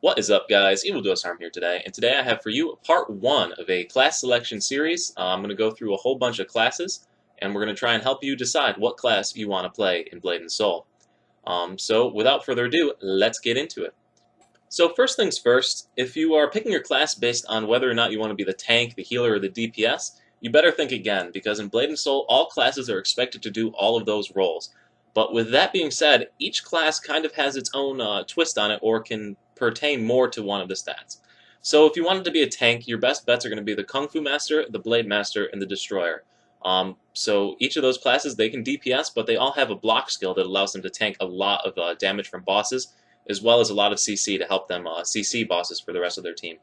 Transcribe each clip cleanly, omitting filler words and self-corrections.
What is up, guys? EvilDuosArm here today, and today I have for you part 1 of a class selection series. I'm going to go through a whole bunch of classes, and we're going to try and help you decide what class you want to play in Blade & Soul. So without further ado, let's get into it. So first things first, if you are picking your class based on whether or not you want to be the tank, the healer, or the DPS, you better think again, because in Blade & Soul, all classes are expected to do all of those roles. But with that being said, each class kind of has its own twist on it, or can pertain more to one of the stats. So if you wanted to be a tank, your best bets are going to be the Kung Fu Master, the Blade Master, and the Destroyer. So each of those classes, they can DPS, but they all have a block skill that allows them to tank a lot of damage from bosses, as well as a lot of CC to help them CC bosses for the rest of their team.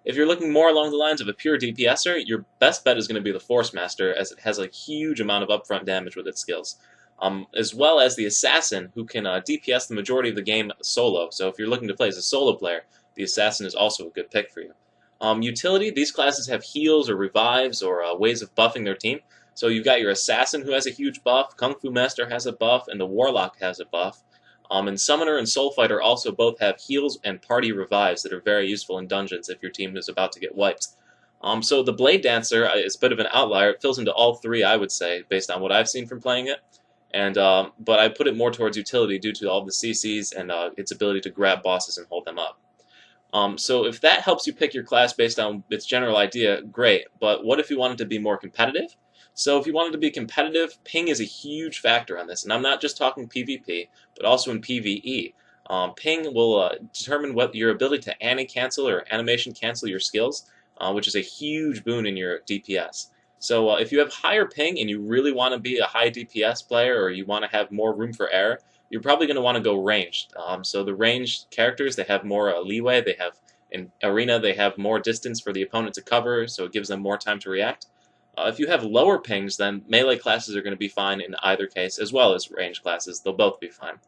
If you're looking more along the lines of a pure DPSer, your best bet is going to be the Force Master, as it has a huge amount of upfront damage with its skills. As well as the Assassin, who can DPS the majority of the game solo. So if you're looking to play as a solo player, the Assassin is also a good pick for you. Utility, these classes have heals or revives or ways of buffing their team. So you've got your Assassin, who has a huge buff, Kung Fu Master has a buff, and the Warlock has a buff. And Summoner and Soul Fighter also both have heals and party revives that are very useful in dungeons if your team is about to get wiped. So the Blade Dancer is a bit of an outlier. It fills into all three, I would say, based on what I've seen from playing it. But I put it more towards utility due to all the CCs and its ability to grab bosses and hold them up. So if that helps you pick your class based on its general idea, great. But what if you wanted to be more competitive? So if you wanted to be competitive, ping is a huge factor on this. And I'm not just talking PvP, but also in PvE. Ping will determine what your ability to cancel or animation cancel your skills, which is a huge boon in your DPS. So if you have higher ping and you really want to be a high DPS player, or you want to have more room for error, you're probably going to want to go ranged. So the ranged characters, they have more leeway. They have, in arena, they have more distance for the opponent to cover, so it gives them more time to react. If you have lower pings, then melee classes are going to be fine in either case, as well as ranged classes. They'll both be fine.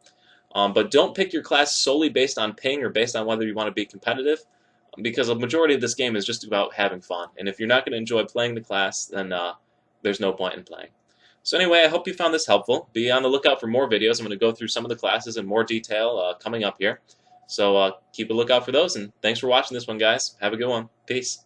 But don't pick your class solely based on ping or based on whether you want to be competitive, because a majority of this game is just about having fun. And if you're not going to enjoy playing the class, then there's no point in playing. So anyway, I hope you found this helpful. Be on the lookout for more videos. I'm going to go through some of the classes in more detail coming up here. So keep a lookout for those, and thanks for watching this one, guys. Have a good one. Peace.